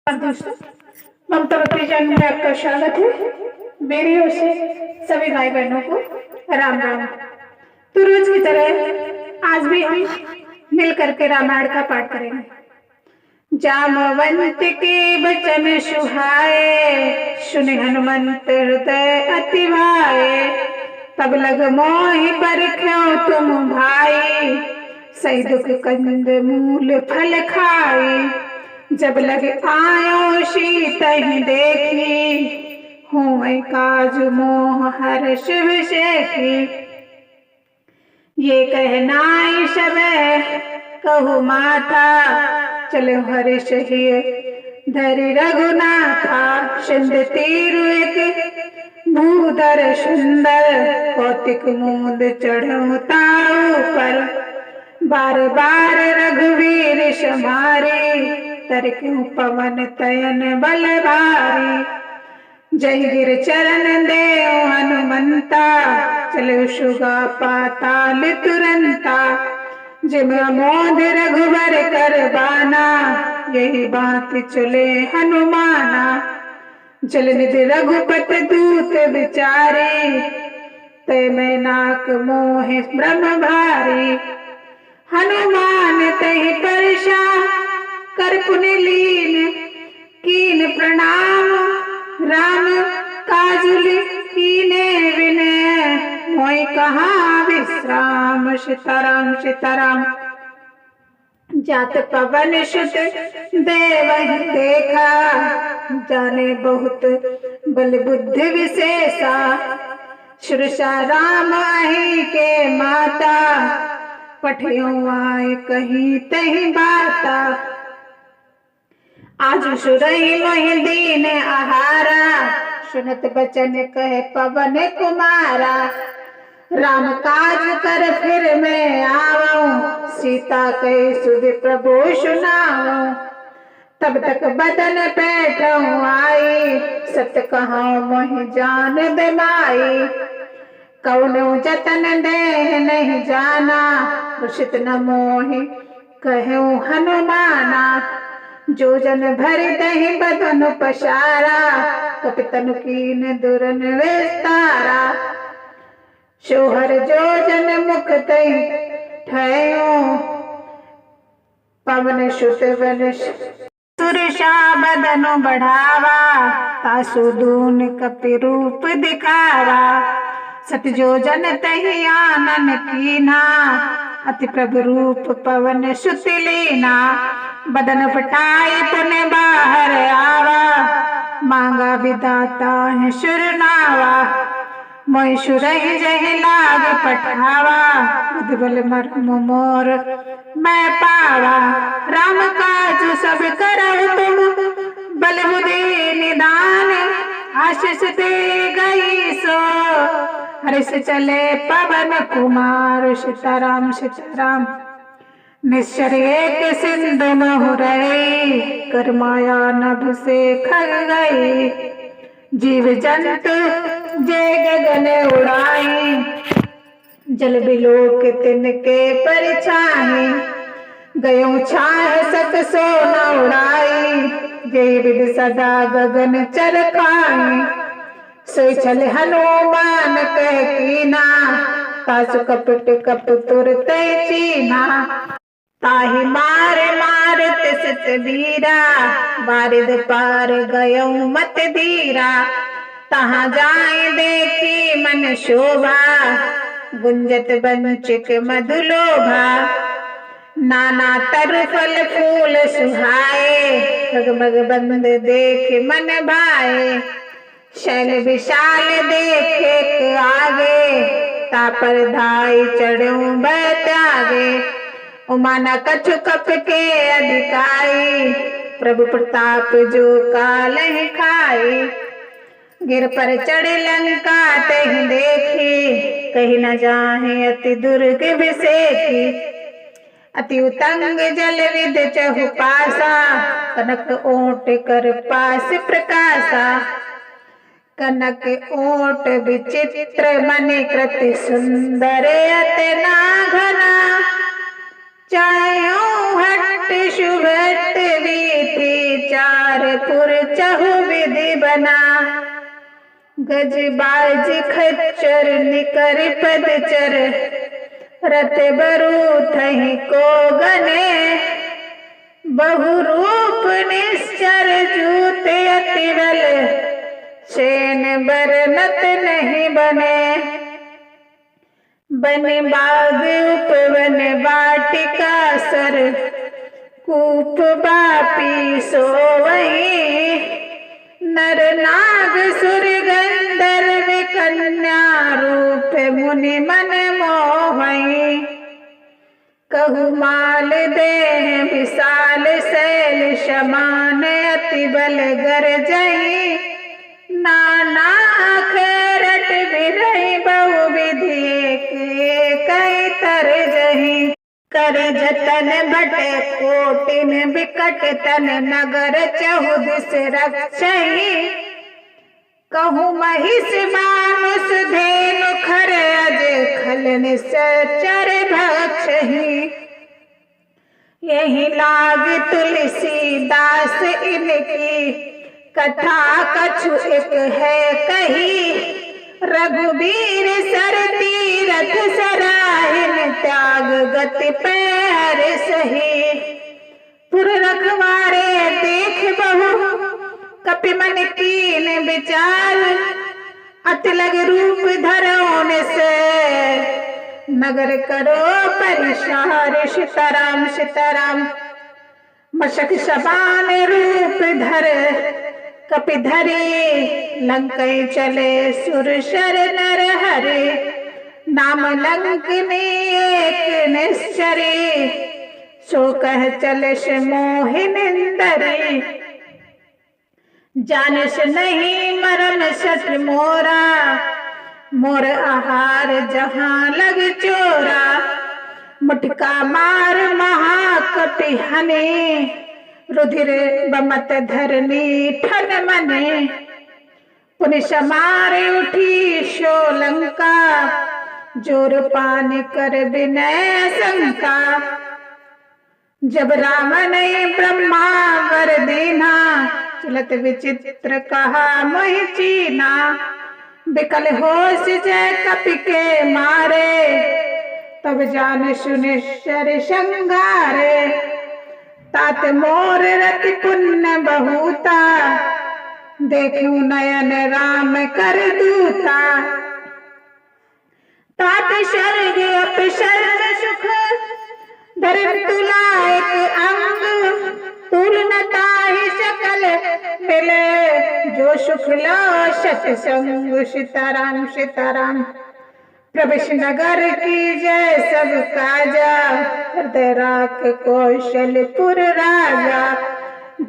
और दोस्तों, ममता चैनल में आपका स्वागत है। मेरी ओर से सभी भाई बहनों को राम राम। तो रोज की तरह आज भी हम मिल करके रामायण का पाठ करेंगे। जामवंत के बचन सुहाए, सुने हनुमंत हृदय अति भाए। तब लग मोहि परख्यो तुम भाई, सही दुख कंद मूल फल खाई। जब लग आयो सीतहि देखी, होय काज मोह हर्ष विषेखी। ये कहनाई सबे कहु माथा, चलो हर्ष हिय धरि रघुनाथा। सिंध तीरु एक भूधर सुंदर, कौतिक मूंद चढ़ो ताऊ पर। बार बार रघुवीर समारे, तरक्यों पवन तयन बल भारी। जय गिर चरण देव हनुमंता, चलो सुगा पाताल तुरंता। जिम मोद रघुवर कर बाना, यही बात चले हनुमाना। जल निधि रघुपत दूत विचारे, तय मैं नाक मोह ब्रह्म भारी। हनुमान तहि परशा कर पुनि लीन, कीन प्रणाम राम काजुल कीने विनय। मोहि कहाँ विश्राम, सीताराम सीताराम। जात पवन सुत देवहि देखा, जाने बहुत बल बुद्धि विशेषा। सुरसा राम अहि के माता, पठियो आए कहीं तहीं बाता। आज सुरही मोहि दीन आहारा, सुनत बचन कहे पवन कुमारा। राम काज कर फिर मैं आवऊं, सीता कहे सुधि प्रभु सुनाऊं। तब तक बदन बैठऊं आई, सत्य कहूं मोहि जान बेमाई। कौनो जतन देह नहीं जाना, रुषित न मोहि कहूं हनुमाना। जो जन भर दहि बदन पसारा, कपितन कीन दुरन विस्तारा। सोहर जो जन मुख दहि ठयो, पवन सुत बन सुरसा बदन बढ़ावा। तासु दून कपि रूप दिखावा, सत जो जन तहि आनन कीना। अति प्रभु रूप पवन सुत लीना। बदन फटाई पुनि बाहर आवा, मांगा विधाता है सुरनावा। मोहि सुरहि जहि लाग पठावा, बुद्धि बल मर्म मोर मैं पावा। राम काज सब करहु तुम, बल बुद्धि निदान। आशीष दे गई सो, हर्ष चले पवन कुमार। सीताराम सीताराम। निश्चर एक सिंधु महु रही, कर माया नभ से खग गई। जीव जंतु जे गगन उड़ाई, जल बिलोक तिनके परिछाई। गयो छाह सत सो न उड़ाई, जय विद सदा गगन चरखाई। सोई छल हनुमान कह कीना, तासु कपट कप तुरत चीना। ताहि मार मारत सित वीरा, बारिद पार गयो मत धीरा। तहाँ जाए देखी मन शोभा, गुंजत बंचिक मधुलोभा। नाना तरु फल फूल सुहाए, खगमग बंद देख मन भाए। शैल विशाल देखे आगे, तापर धाई चढ़ो बैत्यागे। उमाना कछु कप के अधिकाई, प्रभु प्रताप जो काल ही खाई। गिर पर चढ़ लंका तहि देखी, कही न जाहे अति दुर्ग विषेखी। अति उतंग जल विद चहु पासा, कनक ओट कर पास प्रकाशा। कनक ओट विचित्र मणि कृति सुंदर, अति ना घना। चायों हट शुभट वीथी चारपुर चहु विधि बना गजबाज खच्चर निकर पदचर रत बरू थही को गने बहुरूप निश्चर जूते अतिवल शेन बरनत नहीं बने बन बाग उपवन वाटिका सर कूप बापी सोवही नर नाग सुर गंधर्व कन्या रूप मुनि मन मोहई कहु माल देह विशाल शैल समान अति बल गरजही नाना खेरट बिरही बहु विधि कई तर जही कर जतन भट कोटिन बिकट तन नगर चहुदिस रक्षही कहु महिष मानुष धेनु खर अज खल निश्चर भक्षही यही लाग तुलसीदास इनकी कथा कछु एक है कही रघुबीर सर तीरथ सराहिन त्याग गति पैर सही पुर रखवारे देख बहु कपि मन कीन विचार अति लग रूप धरोन से नगर करो परिशार सीताराम सीताराम मशक शबान रूप धर कपि धरे लंकई चले सुर शर नर हरे नाम लंकनी एक निश्चरी सो कह चलश मोहिनिंदरी जानश नहीं मरम सट मोरा मोर आहार जहां लग चोरा मुटका मार महाकपि हने रुधिर बमत धरनी ठन मने पुनि समारे उठी शोलंका जोर पान कर विनय शंका जब रावण ब्रह्मा वर दीना चलत विचित्र कहा मोहि चीना बिकल होश जय कपि के मारे तब जान सुनिश्चर संघारे तात मोर रति पुण्य बहुता देखूं नयन राम कर दूता तात स्वर्ग अपशर्ग सुख धर्म तुलायक अंग तुलनता ही सकल मिले जो सुख लो सत्संग सीताराम सीताराम प्रवेश नगर की जय सब काजा हृदय राख कौशलपुर राजा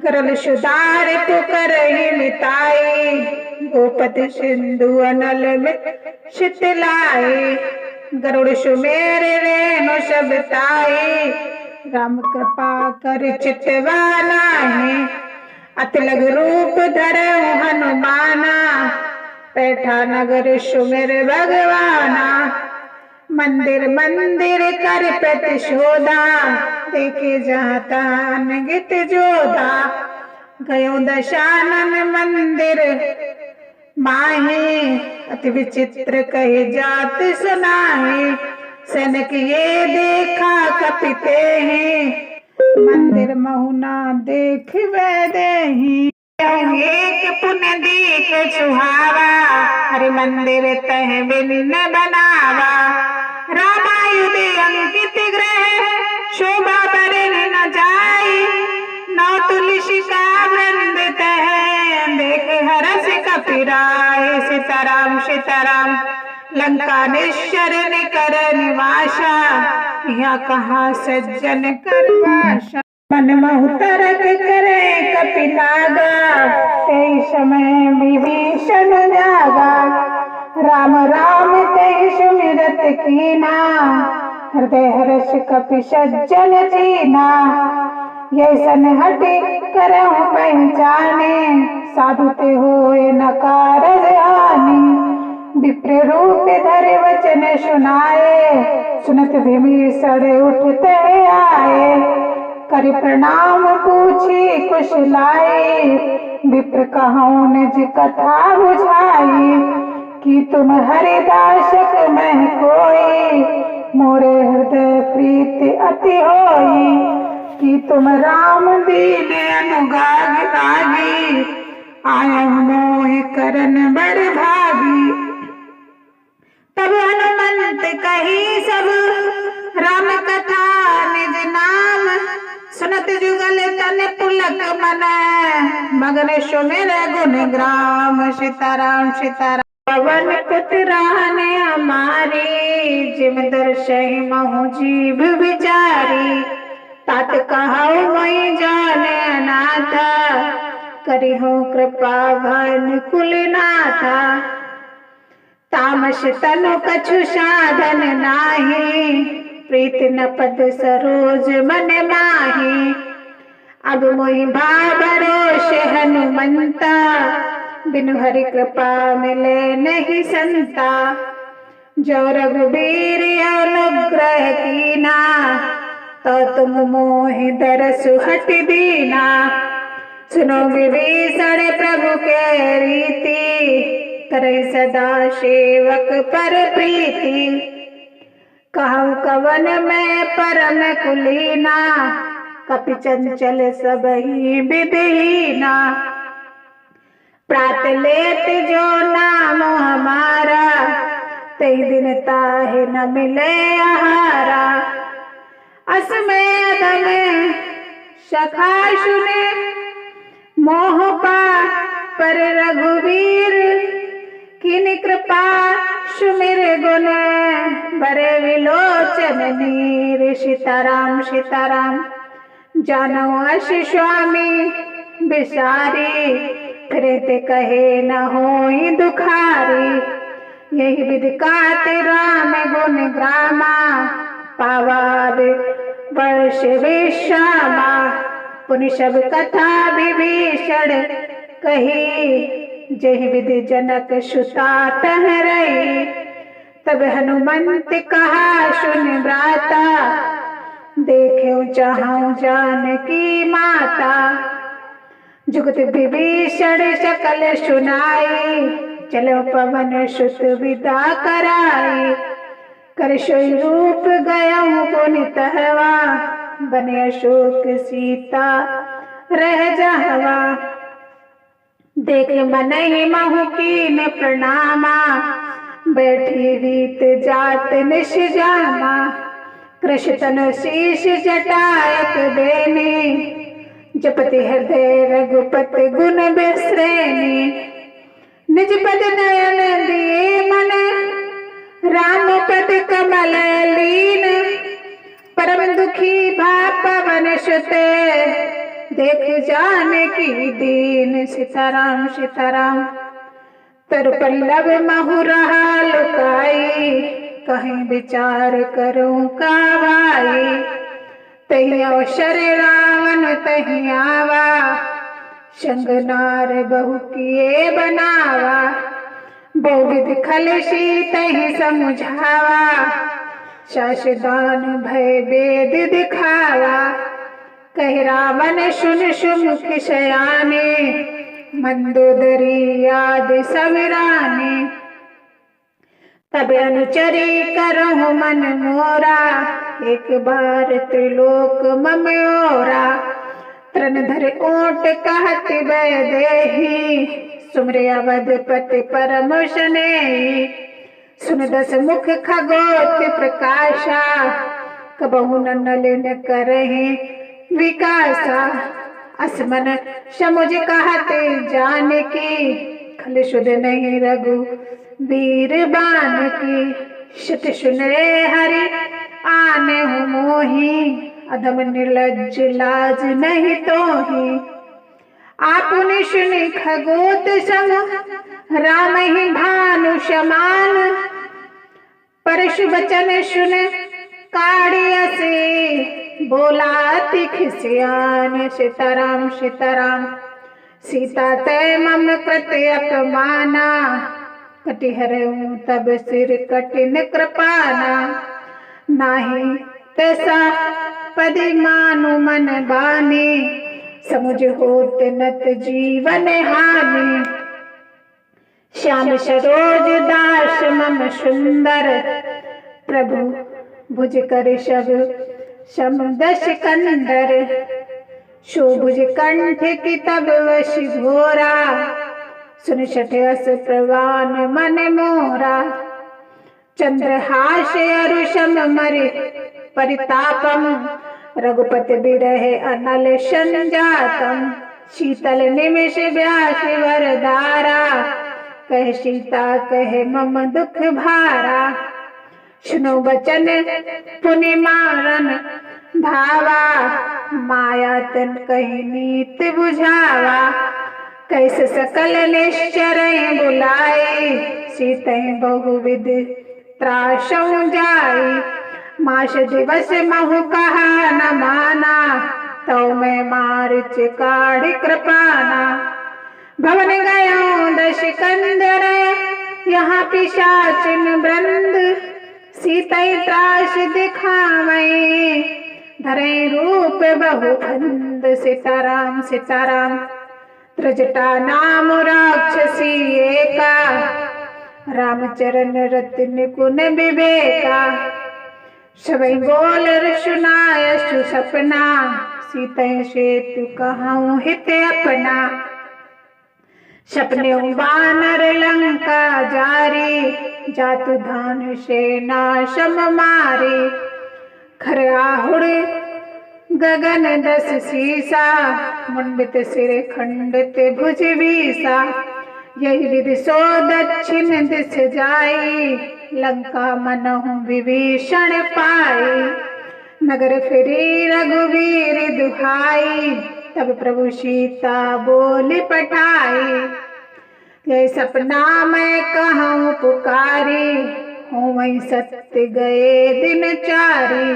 करल सुधार पुकर ही मिताई गोपति सिंधु अनल में शीतलाई गरुड़ सुमेर रेणु सब ताई राम कृपा कर चितवाना है अतिलग रूप धरे हनुमाना बैठा नगर सुमेर भगवाना मंदिर मंदिर कर प्रतिशोधा देखे जाता गीत जोधा गयो दशानन मंदिर माहे अति विचित्र कही जात सुनाहे सनक ये देखा कपिते हैं मंदिर महुना देख वे देही एक पुण्य दीप सुहावा हरि मंदिर तह बिन्न बनावा रामायुध अंकित ग्रह शोभा बरन न जाई नौ तुलसी का वृंद तह देख हरस कपिराय सीताराम सीताराम लंका निश्चर कर निवासा यहाँ कहा सज्जन करवासा मन बहुतरक करे कपिलागा तेई समय विभीषण जागा राम राम तेई सुमिरत कीना हृदय हर्ष कपि सज्जन जीना यैसन हटि करहु पहचाने साधु ते होए न कारज हानि विप्र रूप धरे वचन सुनाए, सुनत विभीषण उठते आए। करि प्रणाम पूछी कुश लाई, विप्र कहूँ निज कथा बुझाई। कि तुम हरिदासक मैं कोई, मोरे हृदय प्रीति अति होई। कि तुम राम दीन अनुगाग रागी, आया मोहि करन बड़ भागी। तब हनुमंत कही सब राम कथा निज नाम, सुनत जुगल तन पुलक मन, मगन सुमिर गुण ग्राम। सीताराम सीताराम। पवन पुत्र ने हमारी, जिम दर्शहि महु जीव विचारी। तात कहु मैं जाने अनाथा, करिहु कृपा भन कुलनाथा। तामस तनु कछु साधन नाही, प्रीत न पद सरोज मन माही। अब मोहि भाव भरोसे हनुमंता, बिनु हरि कृपा मिले नहीं संता। जो रघुबीर अनुग्रह कीना, तो तुम मोहि दरसु हट दीना। सुनो विभीषण प्रभु के रीति, करे सदा सेवक पर प्रीति। कहु कवन मैं परम कुलीना, कपि चंचल सबहि विधिहीना। प्रात लेत जो नाम हमारा, तहि दिन ताहि न मिले आहारा। असमय अधम सखा सुने, मोह पा पर रघुवीर। किन कृपा सुमिर गुण, बरे विलोचन नीर। सीताराम सीताराम। जानो अस स्वामी बिसारी, फिरते कहे न होई दुखारी। यही विधि काते राम गुण ग्रामा, पावा वर्ष विश्रामा। पुनि सब कथा विभीषण कही, जहि विधि जनक सुता तह रही। तब हनुमंत कहा सुन भ्राता, देख्यो चाहूं जानकी माता। जुगत विभीषण सकल सुनाई, चलो पवन सुत विदा कराई। कर सोई रूप गयऊँ पुनि तहवा, बने अशोक सीता रह जहवा। देख मनहि महु कीन प्रणामा, बैठी रीत जात निश जामा। कृष तनु शीश जटायक बेनी, जपति हृदय रघुपति गुण बिसरेनी। निज पद नयन दिए मन, राम पद कमल लीन। परम दुखी भा पवन सुते, देख जानकी दीन। सीताराम सीताराम। तरु पल्लव महु रहा लुकाई, कहीं विचार करूं का भाई। तही अवसर रावण तही आवा, संग नार बहु किए बनावा। बहुविध खलसी तही समझावा, शासदान भय वेद दिखावा। कह रावण सुन सुमुख शयाने, मंदोदरी आदि सविराने। तब अनुचरी करहु मन मोरा, एक बार त्रिलोक मम ओरा। तृण धर ओट कहत वैदेही, सुमरे अवधपति परम स्नेही। सुन दस मुख खगोत प्रकाशा, कबहु न नलिन करहि विकासा। असमन समुझ कहते जानकी, खल सुध नहीं रघु वीर बानकी। शत सुन रे हरि आने हो मोही, अधम निर्लज्ज लाज नहीं तोही। आपुनि सुनि खगोत सम, राम ही भानु समान। परशु वचन सुन काढ़िया से, बोला तिख सियान। सीताराम सीताराम। सीता ते मम कृत अपमाना, कटिहरऊं तब सिर कटिन कृपाना, नाही तैसा पदि मानु मन बानी, समुझ होत नत जीवन हानि। श्याम सरोज दास मम सुंदर, प्रभु भुज कर शब समदश कंदर। शोभुज कंठ की तब वश घोरा, सुन छठ अस प्रवान मन मोरा। चंद्रहास अरुषम मरि परितापम, रघुपति बिरह अनल संजातम। शीतल निमिष व्यास वरदारा, कह सीता कह मम दुख भारा। सुनो बचन पुनि मारन धावा, माया तन कही नीत बुझावा। कैसे सकल निश्चर बुलाई, सीतै बहुविध त्रासों जाई। मास दिवस महु कहा न माना, तो मैं मारिच काढ़ कृपाना। भवन गयो दश कंदर, यहाँ पिशाचिन वृंद। सीतै त्रास दिखावै, धरै रूप बहु फंद। सीताराम सीताराम त्रिजटा नाम राक्षसी एका, रामचरण रत्न कुन विवेका। सबई बोल सुनाय सुसपना, सीतै सेतु कहूँ हित अपना। सपने बानर लंका जारी, जातु धान सेना सम मारी। खर आहुड़ गगन दस सीसा, मुंडित सिर खंडित भुज बीसा। यही विधि सो दक्षिण दिश जाई, लंका मनहु विभीषण पाई। नगर फिरी रघुवीर दुहाई, तब प्रभु सीता बोली पठाई। यह सपना मैं कहूँ पुकारी, हूँ वही सत्य गए दिन चारी।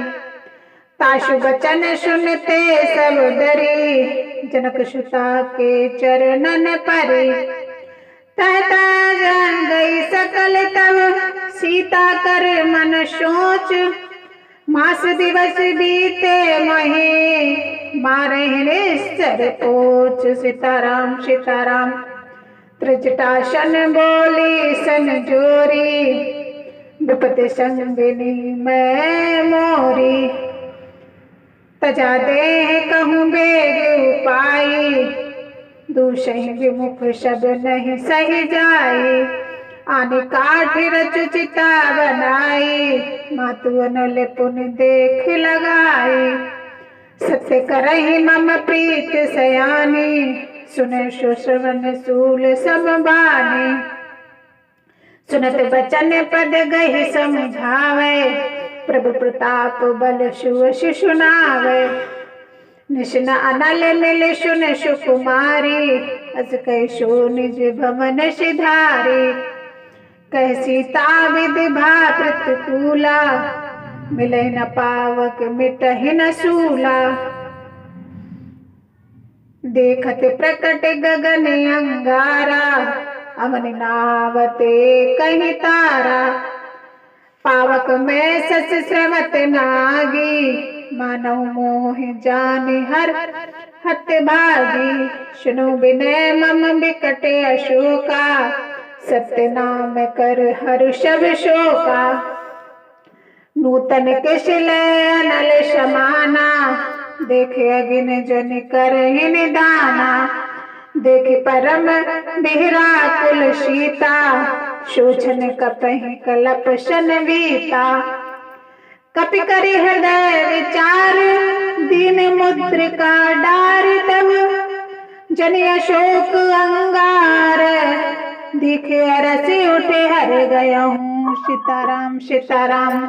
ताशु बचन सुनते सब डरी, जनक सुता के चरणन परी। तहता जान गई सकल तब, सीता कर मन सोच। मास दिवस बीते मही, मारे निश्चर पोच। सीताराम सीताराम त्रिजटासन बोली सन जोरी, विपति संगिनी मैं मोरी। तजा दे कहूँ बेग उपाई, दूसहि विमुख सब नहीं सही जाई। आने काठ रच चिता बनाई, मातु अनल पुन देख लगाई। सत्य करहि मम प्रीत सयानी, सुने सुश्रवण सूल सब बानी। सुनत बचन पद गहि समझावे, प्रभु प्रताप बल सुवश सुनावे। निशन अनल मिल सुन सुकुमारी, अस कह सो निज भवन सिधारी। कह सीता विधि भा प्रतिकूला, मिले न पावक मिटहि न सूला। देखत प्रकट गगन अंगारा, अमन नावते कहीं तारा। पावक में सस श्रवत नागी, मानव मोह जानि हर हत भागी। सुनो विनय मम बिकट अशोका, सत्य नाम कर हर्ष शोका। नूतन किशलय अनल समाना, देखे अगिन जन करहि निदाना। देखे परम बिहरा कुल सीता, शोचन कपहि कलप सन वीता। कपि करि हृदय विचार, दीन मुद्रिका डार तब। जनि अशोक अंगार, दिखे अरसि उठे हर गयहूँ। सीताराम सीताराम।